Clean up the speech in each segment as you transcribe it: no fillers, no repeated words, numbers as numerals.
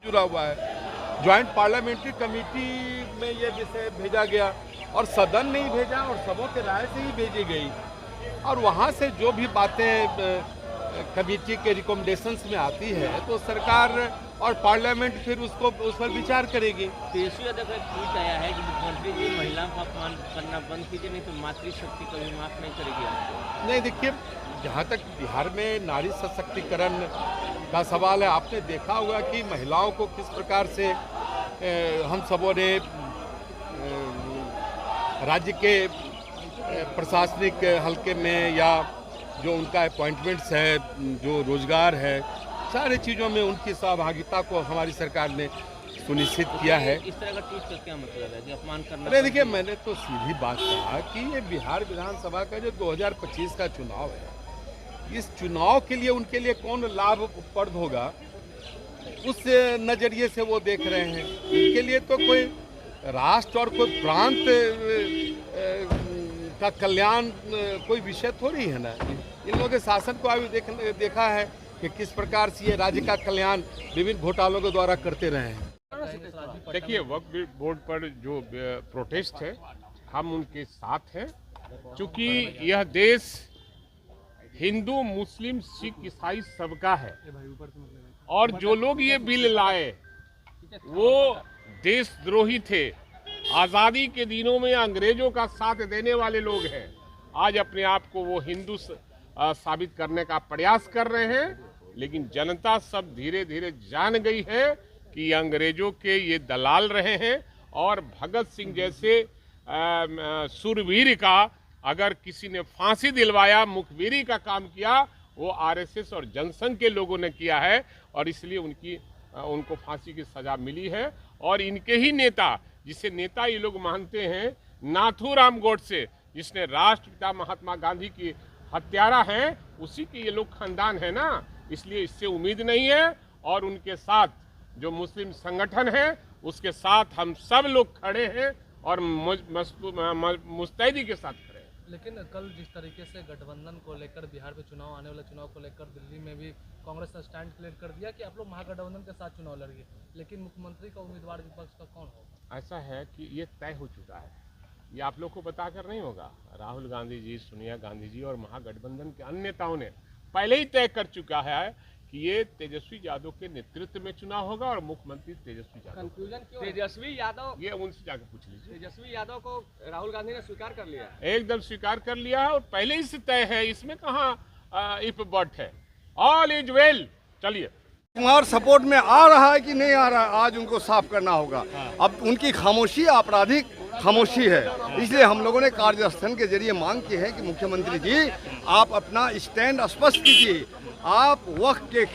जुड़ा हुआ है। ज्वाइंट पार्लियामेंट्री कमेटी में ये विषय भेजा गया और सदन ने ही भेजा और सबों के राय से ही भेजी गई और वहाँ से जो भी बातें कमेटी के रिकमेंडेशंस में आती है तो सरकार और पार्लियामेंट फिर उसको उस पर विचार करेगी। तेजस्वी यादव का ट्वीट आया है कि मुख्यमंत्री जी महिलाओं का अपमान करना बंद कीजिए, नहीं तो मातृशक्ति कभी माफ नहीं करेगी आपको। नहीं, देखिए, जहाँ तक बिहार में नारी सशक्तिकरण का सवाल है, आपने देखा होगा कि महिलाओं को किस प्रकार से हम सबों ने राज्य के प्रशासनिक हल्के में या जो उनका अपॉइंटमेंट्स है, जो रोजगार है, सारी चीज़ों में उनकी सहभागिता को हमारी सरकार ने सुनिश्चित किया है। इस तरह का ट्वीट का क्या मतलब है कि अपमान करना? अरे देखिए, मैंने तो सीधी बात कहा कि ये बिहार विधानसभा का जो 2025 का चुनाव है, इस चुनाव के लिए उनके लिए कौन लाभप्रद होगा, उस नज़रिए से वो देख रहे हैं। उनके लिए तो कोई राष्ट्र और कोई प्रांत का कल्याण कोई विषय थोड़ी है ना। इन लोगों के शासन को अभी देखा है कि किस प्रकार से ये राज्य का कल्याण विभिन्न घोटालों के द्वारा करते रहे हैं। देखिए, वक्फ बोर्ड पर जो प्रोटेस्ट है, हम उनके साथ हैं, क्योंकि यह देश हिंदू, मुस्लिम, सिख, ईसाई सबका है और जो लोग ये बिल लाए वो देशद्रोही थे। आज़ादी के दिनों में अंग्रेजों का साथ देने वाले लोग हैं। आज अपने आप को वो हिंदू साबित करने का प्रयास कर रहे हैं, लेकिन जनता सब धीरे धीरे जान गई है कि अंग्रेजों के ये दलाल रहे हैं और भगत सिंह जैसे शूरवीर का अगर किसी ने फांसी दिलवाया, मुखबिरी का काम किया, वो आरएसएस और जनसंघ के लोगों ने किया है और इसलिए उनको फांसी की सजा मिली है। और इनके ही नेता, जिसे नेता ये लोग मानते हैं, नाथूराम गोडसे, जिसने राष्ट्रपिता महात्मा गांधी की हत्यारा हैं, उसी के ये लोग खानदान है ना, इसलिए इससे उम्मीद नहीं है। और उनके साथ जो मुस्लिम संगठन है उसके साथ हम सब लोग खड़े हैं और मुस्तैदी के साथ खड़े हैं। लेकिन कल जिस तरीके से गठबंधन को लेकर बिहार में चुनाव, आने वाले चुनाव को लेकर दिल्ली में भी कांग्रेस ने स्टैंड क्लियर कर दिया कि आप लोग महागठबंधन के साथ चुनाव लड़िए, लेकिन मुख्यमंत्री का उम्मीदवार विपक्ष का कौन होगा? ऐसा है कि ये तय हो चुका है, ये आप लोग को बताकर नहीं होगा। राहुल गांधी जी, सोनिया गांधी जी और महागठबंधन के अन्य नेताओं ने पहले ही तय कर चुका है कि ये तेजस्वी यादव के नेतृत्व में चुनाव होगा और मुख्यमंत्री तेजस्वी यादव। कंफ्यूजन क्यों? तेजस्वी यादव, ये उनसे जाकर पूछ लीजिए। तेजस्वी यादव को राहुल गांधी ने स्वीकार कर लिया, एकदम स्वीकार कर लिया है और पहले ही से तय है, इसमें कहाँ इफ बट है। All is well. चलिए, कुमार सपोर्ट में आ रहा है कि नहीं आ रहा है, आज उनको साफ करना होगा। अब उनकी खामोशी आपराधिक खामोशी है, इसलिए हम लोगों ने कार्यस्थल के जरिए मांग की है कि मुख्यमंत्री जी, आप अपना स्टैंड स्पष्ट कीजिए। आप वक्फ के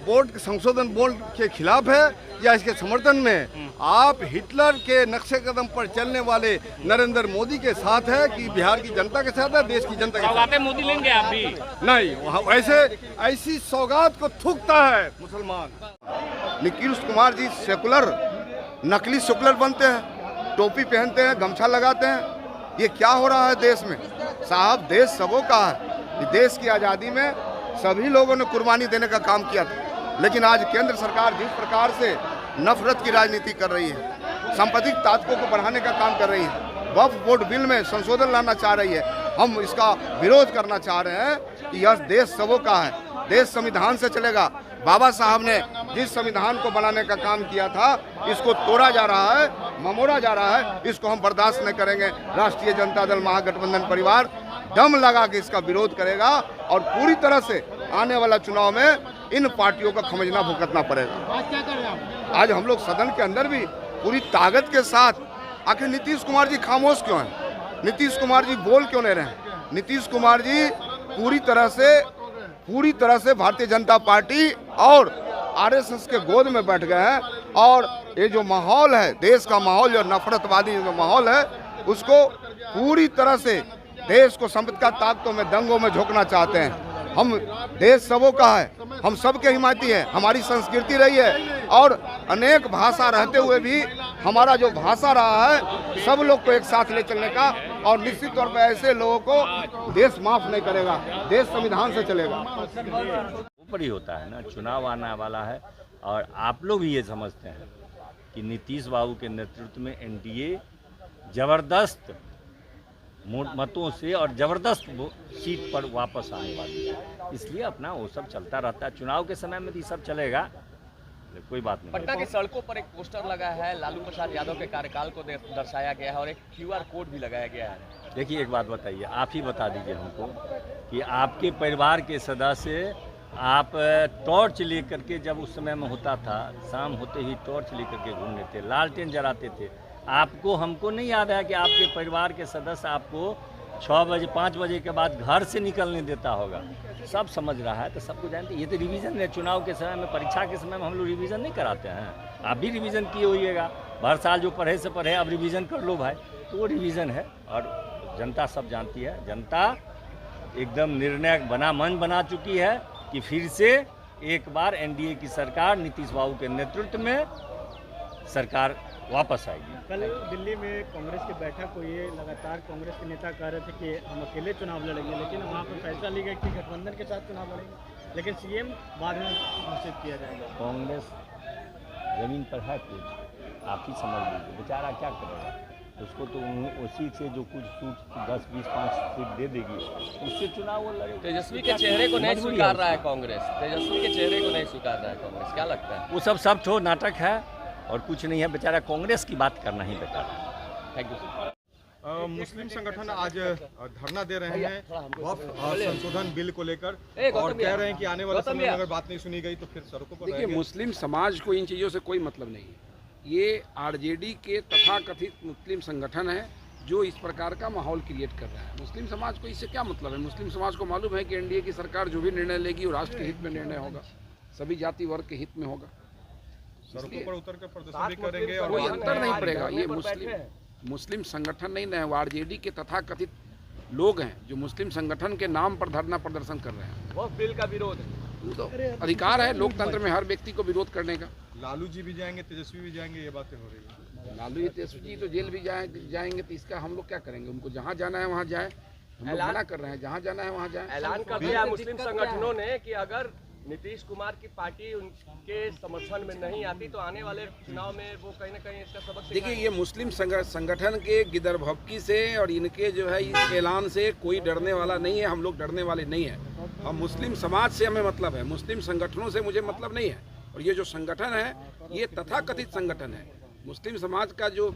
बोर्ड, संशोधन बोर्ड के खिलाफ है या इसके समर्थन में? आप हिटलर के नक्शे कदम पर चलने वाले नरेंद्र मोदी के साथ है कि बिहार की जनता के साथ है, देश की जनता के साथ? मोदी लेंगे आप भी? नहीं, वहाँ वैसे ऐसी सौगात को थूकता है मुसलमान। नीतीश कुमार जी सेकुलर, नकली सेकुलर बनते हैं, टोपी पहनते हैं, गमछा लगाते हैं। ये क्या हो रहा है देश में? साहब, देश सबों का है। देश की आज़ादी में सभी लोगों ने कुर्बानी देने का काम किया था, लेकिन आज केंद्र सरकार जिस प्रकार से नफरत की राजनीति कर रही है, सांप्रदायिक ताकतों को बढ़ाने का काम कर रही है, वक्फ बोर्ड बिल में संशोधन लाना चाह रही है, हम इसका विरोध करना चाह रहे हैं कि यह देश सबों का है। देश संविधान से चलेगा। बाबा साहब ने जिस संविधान को बनाने का काम किया था, इसको तोड़ा जा रहा है, ममोड़ा जा रहा है, इसको हम बर्दाश्त नहीं करेंगे। राष्ट्रीय जनता दल महागठबंधन परिवार दम लगा के इसका विरोध करेगा और पूरी तरह से आने वाला चुनाव में इन पार्टियों का खमजना भुगतना पड़ेगा। आज क्या कर रहे हैं? आज हम लोग सदन के अंदर भी पूरी ताकत के साथ, आखिर नीतीश कुमार जी खामोश क्यों हैं? नीतीश कुमार जी बोल क्यों नहीं रहे हैं? नीतीश कुमार जी पूरी तरह से भारतीय जनता पार्टी और आरएसएस के गोद में बैठ गए हैं और ये जो माहौल है, देश का माहौल, जो नफरतवादी जो माहौल है, उसको पूरी तरह से देश को संपत्ति ताकतों में, दंगों में झोंकना चाहते हैं। हम, देश सबों का है, हम सबके हिमायती हैं। हमारी संस्कृति रही है और अनेक भाषा रहते हुए भी हमारा जो भाषा रहा है, सब लोग को एक साथ ले चलने का, और निश्चित तौर पर ऐसे लोगों को देश माफ नहीं करेगा। देश संविधान से चलेगा। ऊपर ही होता है ना, चुनाव आने वाला है और आप लोग भी ये समझते हैं कि नीतीश बाबू के नेतृत्व में एनडीए ज़बरदस्त मतों से और ज़बरदस्त सीट पर वापस आने वाली है। इसलिए अपना वो सब चलता रहता है, चुनाव के समय में भी सब चलेगा, कोई बात नहीं। पटना की सड़कों पर एक पोस्टर लगा है, लालू प्रसाद यादव के कार्यकाल को दर्शाया गया है और एक QR कोड भी लगाया गया है। देखिए एक बात बताइए, आप ही बता दीजिए हमको कि आपके परिवार के सदस्य आप टॉर्च लेकर के, जब उस समय में होता था शाम होते ही टॉर्च लेकर के घूमते थे, लालटेन जलाते थे, आपको हमको नहीं याद है कि आपके परिवार के सदस्य आपको 6 बजे 5 बजे के बाद घर से निकलने देता होगा। सब समझ रहा है तो सबको जानते, ये तो रिवीजन है। चुनाव के समय में, परीक्षा के समय में हम लोग रिवीजन नहीं कराते हैं, आप भी रिवीजन किए होइएगा, हर साल जो पढ़े से पढ़े अब रिवीजन कर लो भाई, तो वो रिवीजन है। और जनता सब जानती है, जनता एकदम निर्णायक मन बना चुकी है कि फिर से एक बार एनडीए की सरकार नीतीश बाबू के नेतृत्व में सरकार वापस आएगी। कल दिल्ली में कांग्रेस की बैठक हुई है, लगातार कांग्रेस के नेता कह रहे थे कि हम अकेले चुनाव लड़ेंगे, लेकिन वहाँ पर फैसला लिया गया कि गठबंधन के साथ चुनाव लड़ेंगे, लेकिन सीएम बाद में घोषित किया जाएगा। कांग्रेस जमीन पर है कुछ, आप ही समझ लीजिए, बेचारा क्या करेगा, उसको तो उसी से जो कुछ सीट 10, 20, 5 सीट दे देगी उससे चुनाव वो लड़ेगा। तेजस्वी के चेहरे को नहीं स्वीकार रहा है कांग्रेस, तेजस्वी के चेहरे को नहीं स्वीकार रहा है कांग्रेस, क्या लगता है? वो सब ठो नाटक है और कुछ नहीं है, बेचारा कांग्रेस की बात करना ही बेकार है। Thank you. मुस्लिम संगठन आज धरना दे रहे हैं वक्फ संशोधन बिल को लेकर और कह रहे हैं कि आने वाले समय में अगर बात नहीं सुनी गई तो फिर सड़कों पर देखिए, मुस्लिम समाज को इन चीज़ों से कोई मतलब नहीं है। ये आरजेडी के तथाकथित मुस्लिम संगठन है जो इस प्रकार का माहौल क्रिएट कर रहा है। मुस्लिम समाज को इससे क्या मतलब है? मुस्लिम समाज को मालूम है कि एनडीए की सरकार जो भी निर्णय लेगी वो राष्ट्र के हित में निर्णय होगा, सभी जाति वर्ग के हित में होगा। सड़कों पर उतर कर प्रदर्शन भी करेंगे और कोई अंतर नहीं पड़ेगा। ये मुस्लिम संगठन नहीं है, वो आरजेडी के तथाकथित लोग हैं जो मुस्लिम संगठन के नाम पर धरना प्रदर्शन कर रहे हैं। वो बिल का विरोध है, तो अधिकार है लोकतंत्र में हर व्यक्ति को विरोध करने का। लालू जी भी जाएंगे, तेजस्वी भी जाएंगे, ये बातें हो रही है। लालू जी तेजस्वी जी तो जेल भी जाएंगे, तो इसका हम लोग क्या करेंगे? उनको जहाँ जाना है वहाँ जाए, हम लोग मना कर रहे हैं, जहाँ जाना है वहाँ जाए। ऐलान कर दिया मुस्लिम संगठनों ने कि अगर नीतीश कुमार की पार्टी उनके समर्थन में नहीं आती तो आने वाले चुनाव में वो कहीं ना कहीं इसका सबक देखिए, ये मुस्लिम संगठन के गिदरभक्की से और इनके जो है इस ऐलान से कोई डरने वाला नहीं है। हम लोग डरने वाले नहीं हैं। हम मुस्लिम समाज से हमें मतलब है, मुस्लिम संगठनों से मुझे मतलब नहीं है। और ये जो संगठन है ये तथाकथित संगठन है, मुस्लिम समाज का जो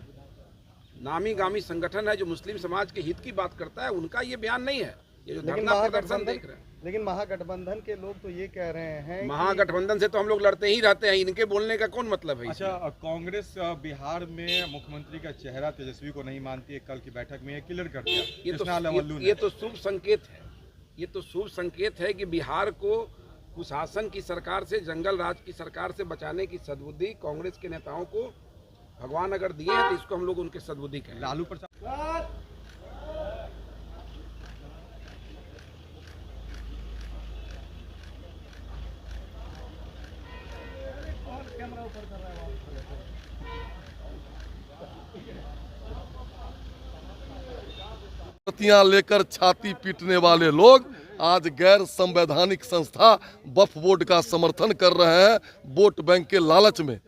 नामी गामी संगठन है जो मुस्लिम समाज के हित की बात करता है, उनका ये बयान नहीं है। ये जो धरना प्रदर्शन देख रहे हैं, लेकिन महागठबंधन के लोग तो ये कह रहे हैं महागठबंधन से तो हम लोग लड़ते ही रहते हैं, इनके बोलने का कौन मतलब है? अच्छा, कांग्रेस बिहार में मुख्यमंत्री का चेहरा तेजस्वी को नहीं मानती है, कल की बैठक में ये क्लियर कर दिया। ये तो शुभ संकेत है। ये तो शुभ संकेत है कि बिहार को कुशासन की सरकार से, जंगल राज की सरकार से बचाने की सद्बुद्धि कांग्रेस के नेताओं को भगवान अगर दिए हैं तो इसको हम लोग उनके सद्बुद्धि कहें। लालू प्रसाद लेकर छाती पीटने वाले लोग आज गैर संवैधानिक संस्था वक्फ बोर्ड का समर्थन कर रहे हैं। वोट बैंक के लालच में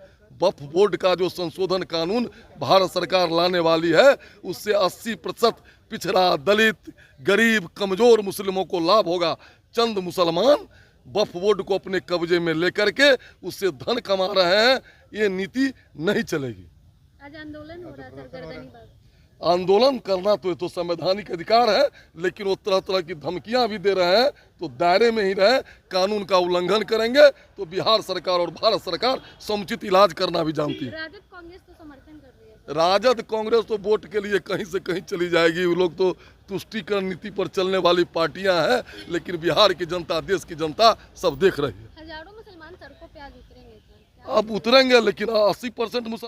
वक्फ बोर्ड का जो संशोधन कानून भारत सरकार लाने वाली है उससे 80% पिछड़ा, दलित, गरीब, कमजोर मुस्लिमों को लाभ होगा। चंद मुसलमान वक्फ बोर्ड को अपने कब्जे में लेकर के उससे धन कमा रहे हैं। ये नीति नहीं चलेगी। आज आंदोलन हो रहा है सर, गर्दनी बाग। आंदोलन करना तो ये तो संवैधानिक अधिकार है, लेकिन वो तरह तरह की धमकियां भी दे रहे हैं, तो दायरे में ही रहे। कानून का उल्लंघन करेंगे तो बिहार सरकार और भारत सरकार समुचित इलाज करना भी जानती है। राजद कांग्रेस तो समर्थन कर रही है। राजद कांग्रेस तो वोट के लिए कहीं से कहीं चली जाएगी। वो लोग तो तुष्टीकरण नीति पर चलने वाली पार्टियां हैं, लेकिन बिहार की जनता, देश की जनता सब देख रही है। हजारों मुसलमान सड़कों पे आज उतरेंगे। अब उतरेंगे, लेकिन 80% मुसलमान